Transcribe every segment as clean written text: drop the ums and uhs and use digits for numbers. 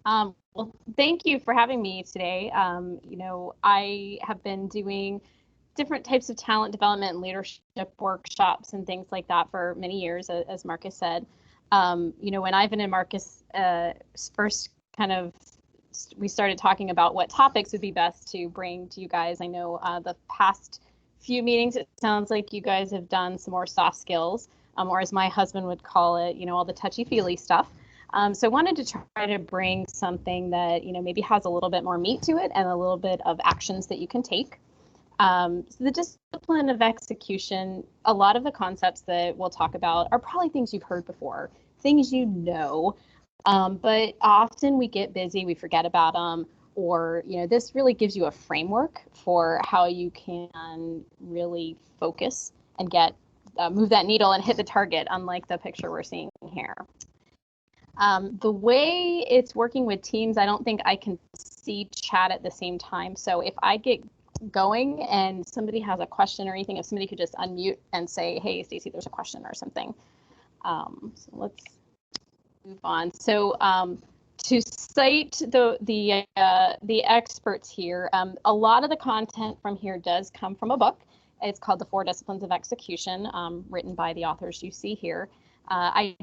Well, thank you for having me today. I have been doing different types of talent development and leadership workshops and things like that for many years, as Marcus said. When Ivan and Marcus first kind of we started talking about what topics would be best to bring to you guys. I know the past few meetings, it sounds like you guys have done some more soft skills, or as my husband would call it, all the touchy-feely stuff. So I wanted to try to bring something that, maybe has a little bit more meat to it and a little bit of actions that you can take. So the discipline of execution, a lot of the concepts that we'll talk about are probably things you've heard before, things but often we get busy, we forget about them, or, this really gives you a framework for how you can really focus and move that needle and hit the target, unlike the picture we're seeing here. The way it's working with teams, I don't think I can see chat at the same time. So if I get going and somebody has a question or anything, if somebody could just unmute and say, hey, Stacey, there's a question or something. So let's move on. So to cite the experts here, a lot of the content from here does come from a book. It's called The 4 Disciplines of Execution, written by the authors you see here. I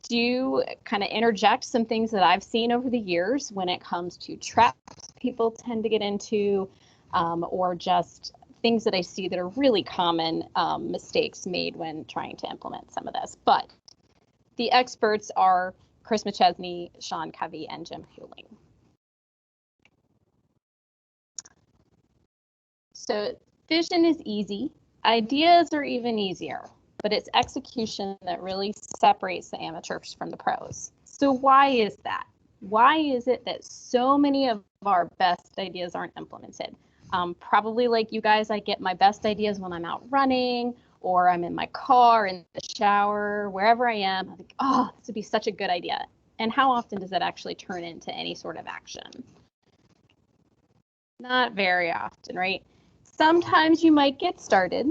do kind of interject some things that I've seen over the years when it comes to traps people tend to get into, or just things that I see that are really common mistakes made when trying to implement some of this. But the experts are Chris McChesney, Sean Covey, and Jim Huling. So vision is easy. Ideas are even easier, but it's execution that really separates the amateurs from the pros. So why is that? Why is it that so many of our best ideas aren't implemented? Probably like you guys, I get my best ideas when I'm out running, or I'm in my car, in the shower, wherever I am. I think, oh, this would be such a good idea. And how often does that actually turn into any sort of action? Not very often, right? Sometimes you might get started.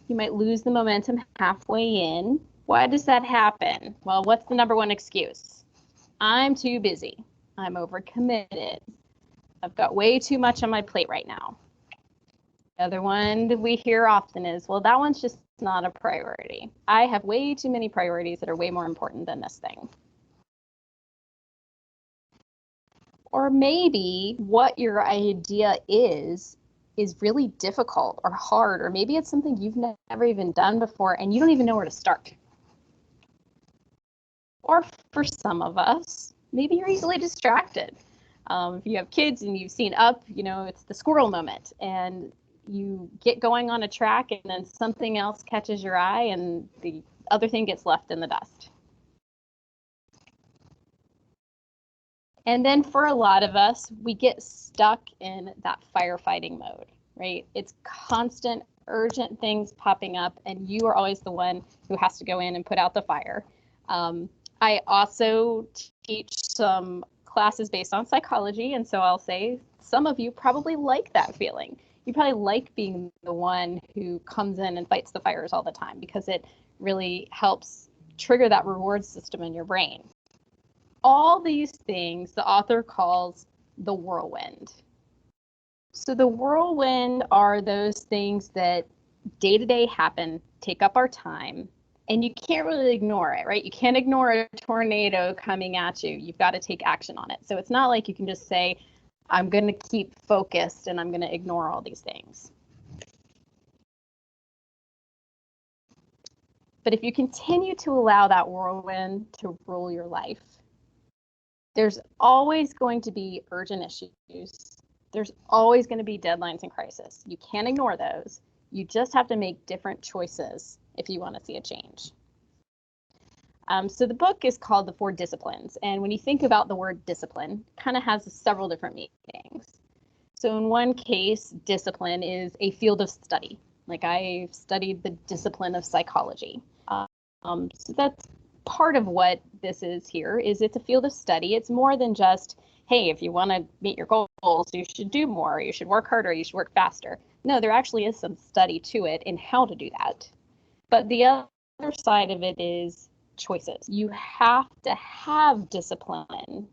You might lose the momentum halfway in. Why does that happen? Well, what's the number one excuse? I'm too busy. I'm overcommitted. I've got way too much on my plate right now. The other one that we hear often is, well, that one's just not a priority. I have way too many priorities that are way more important than this thing. Or maybe what your idea is really difficult or hard, or maybe it's something you've never even done before and you don't even know where to start. Or for some of us, maybe you're easily distracted. If you have kids and you've seen Up, it's the squirrel moment, and you get going on a track and then something else catches your eye and the other thing gets left in the dust. And then for a lot of us, we get stuck in that firefighting mode, right? It's constant, urgent things popping up, and you are always the one who has to go in and put out the fire. I also teach some classes based on psychology, and so I'll say some of you probably like that feeling. You probably like being the one who comes in and fights the fires all the time, because it really helps trigger that reward system in your brain. All these things the author calls the whirlwind. So the whirlwind are those things that day to day happen, take up our time, and you can't really ignore it, right? You can't ignore a tornado coming at you. You've got to take action on it. So it's not like you can just say, I'm going to keep focused and I'm going to ignore all these things. But if you continue to allow that whirlwind to rule your life, there's always going to be urgent issues. There's always going to be deadlines and crisis. You can't ignore those. You just have to make different choices if you want to see a change. So the book is called The 4 Disciplines. And when you think about the word discipline, it kind of has several different meanings. So in one case, discipline is a field of study. Like I've studied the discipline of psychology. So that's part of what this is here, is it's a field of study. It's more than just, hey, if you want to meet your goals, you should do more, you should work harder, you should work faster. No, there actually is some study to it in how to do that. But the other side of it is choices. You have to have discipline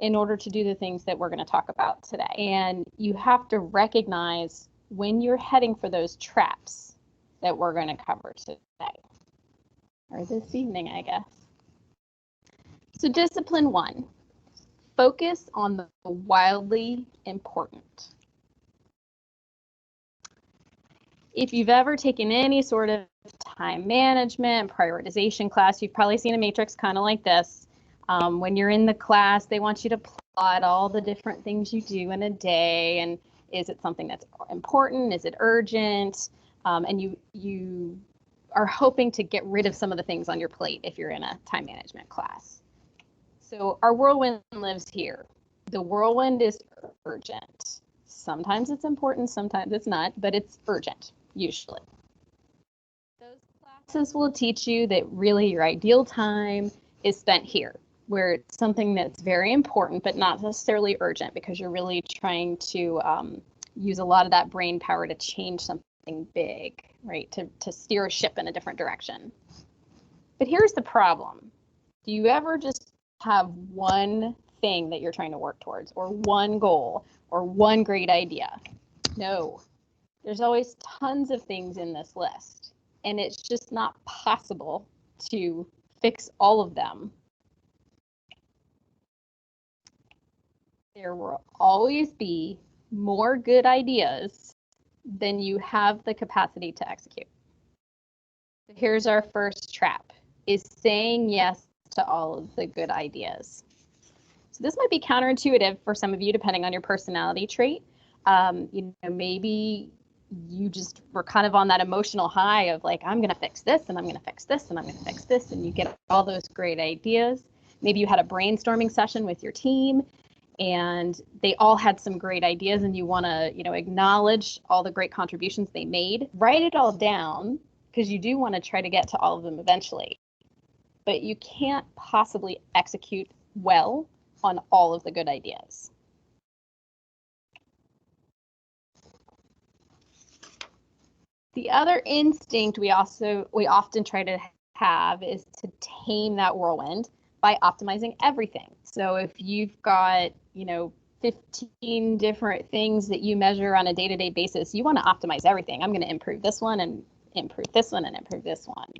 in order to do the things that we're going to talk about today. And you have to recognize when you're heading for those traps that we're going to cover today, or this evening, I guess. So discipline 1, focus on the wildly important. If you've ever taken any sort of time management, prioritization class, you've probably seen a matrix kind of like this. When you're in the class, they want you to plot all the different things you do in a day, and is it something that's important? Is it urgent? And you are hoping to get rid of some of the things on your plate if you're in a time management class. So our whirlwind lives here. The whirlwind is urgent. Sometimes it's important, sometimes it's not, but it's urgent, usually. Those classes will teach you that really your ideal time is spent here, where it's something that's very important, but not necessarily urgent, because you're really trying to use a lot of that brain power to change something big, right? To steer a ship in a different direction. But here's the problem. Do you ever just have one thing that you're trying to work towards, or one goal, or one great idea? No. There's always tons of things in this list, and it's just not possible to fix all of them. There will always be more good ideas than you have the capacity to execute. So here's our first trap, is saying yes to all of the good ideas. So this might be counterintuitive for some of you, depending on your personality trait. Maybe you just were kind of on that emotional high of like, I'm going to fix this, and I'm going to fix this, and I'm going to fix this, and you get all those great ideas. Maybe you had a brainstorming session with your team, and they all had some great ideas, and you want to, acknowledge all the great contributions they made. Write it all down, because you do want to try to get to all of them eventually. But you can't possibly execute well on all of the good ideas. The other instinct we often try to have is to tame that whirlwind by optimizing everything. So if you've got, 15 different things that you measure on a day-to-day basis, you want to optimize everything. I'm going to improve this one and improve this one and improve this one.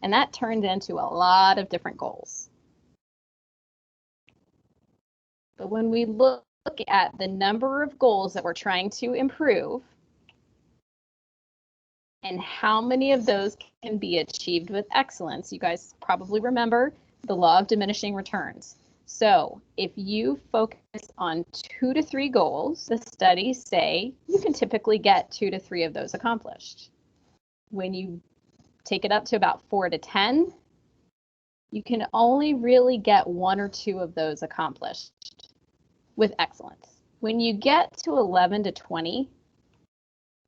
And that turns into a lot of different goals. But when we look at the number of goals that we're trying to improve, and how many of those can be achieved with excellence, you guys probably remember the law of diminishing returns. So if you focus on 2 to 3 goals, the studies say you can typically get 2 to 3 of those accomplished. When you take it up to about 4 to 10, you can only really get 1 or 2 of those accomplished with excellence. When you get to 11 to 20,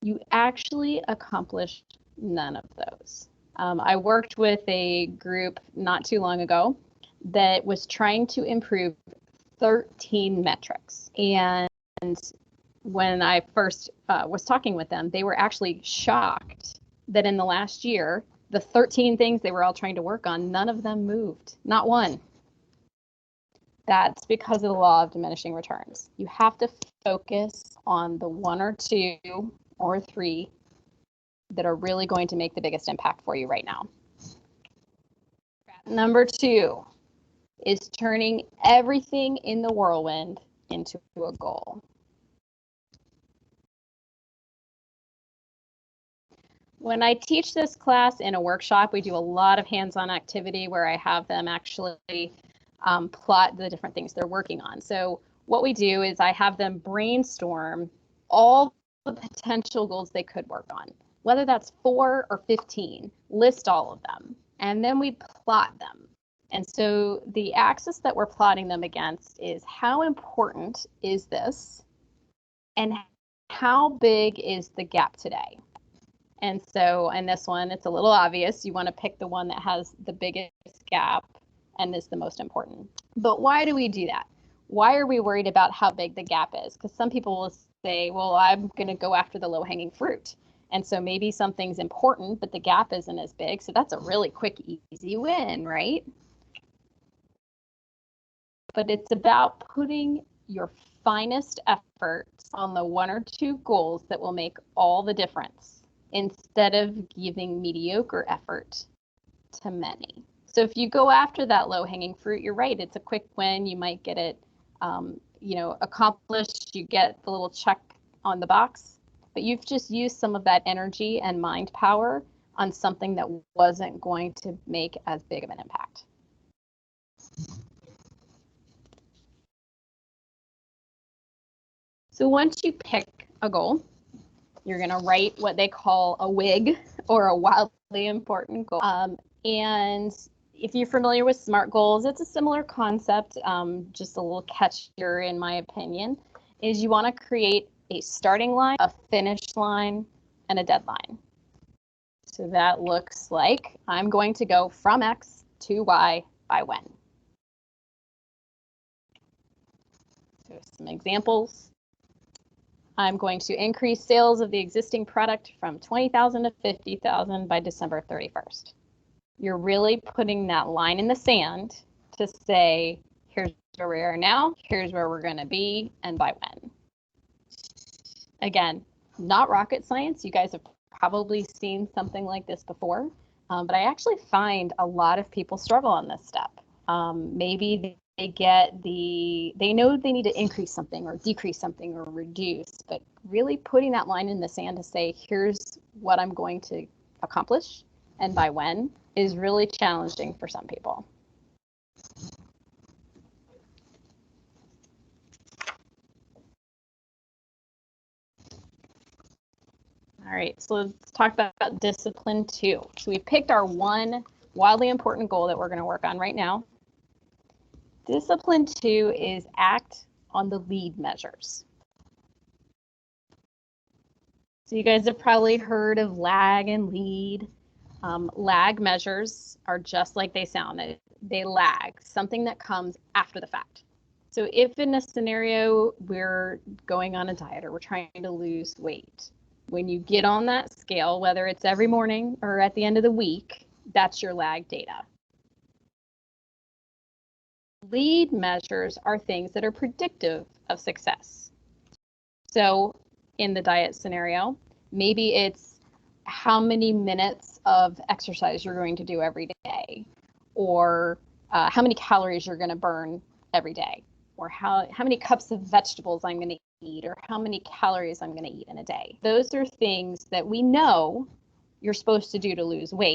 you actually accomplished none of those. I worked with a group not too long ago that was trying to improve 13 metrics. And when I first was talking with them, they were actually shocked that in the last year, the 13 things they were all trying to work on, none of them moved, not one. That's because of the law of diminishing returns. You have to focus on the 1 or 2 or 3 that are really going to make the biggest impact for you right now. Number 2 is turning everything in the whirlwind into a goal. When I teach this class in a workshop, we do a lot of hands-on activity where I have them actually plot the different things they're working on. So what we do is I have them brainstorm all the potential goals they could work on, whether that's 4 or 15, list all of them, and then we plot them. And so the axis that we're plotting them against is how important is this, and how big is the gap today? And so in this one, it's a little obvious. You want to pick the one that has the biggest gap and is the most important. But why do we do that? Why are we worried about how big the gap is? Because some people will say, well, I'm going to go after the low-hanging fruit. And so maybe something's important, but the gap isn't as big. So that's a really quick, easy win, right? but it's about putting your finest efforts on the 1 or 2 goals that will make all the difference instead of giving mediocre effort to many. So if you go after that low-hanging fruit, you're right, it's a quick win. You might get it, accomplished. You get the little check on the box, but you've just used some of that energy and mind power on something that wasn't going to make as big of an impact. So once you pick a goal, you're going to write what they call a WIG, or a wildly important goal. And if you're familiar with SMART goals, it's a similar concept, just a little catchier in my opinion, is you want to create a starting line, a finish line, and a deadline. So that looks like I'm going to go from X to Y by when. So some examples. I'm going to increase sales of the existing product from 20,000 to 50,000 by December 31st. You're really putting that line in the sand to say, here's where we are now, here's where we're going to be, and by when. Again, not rocket science. You guys have probably seen something like this before, but I actually find a lot of people struggle on this step. Maybe they know they need to increase something or decrease something or reduce, but really putting that line in the sand to say, here's what I'm going to accomplish and by when is really challenging for some people. All right, so let's talk about discipline 2. So we picked our one wildly important goal that we're going to work on right now. Discipline 2 is act on the lead measures. So you guys have probably heard of lag and lead. Lag measures are just like they sound. They lag, something that comes after the fact. So if in a scenario we're going on a diet or we're trying to lose weight, when you get on that scale, whether it's every morning or at the end of the week, that's your lag data. Lead measures are things that are predictive of success. So in the diet scenario, maybe it's how many minutes of exercise you're going to do every day, or how many calories you're going to burn every day, or how many cups of vegetables I'm going to eat, or how many calories I'm going to eat in a day. Those are things that we know you're supposed to do to lose weight.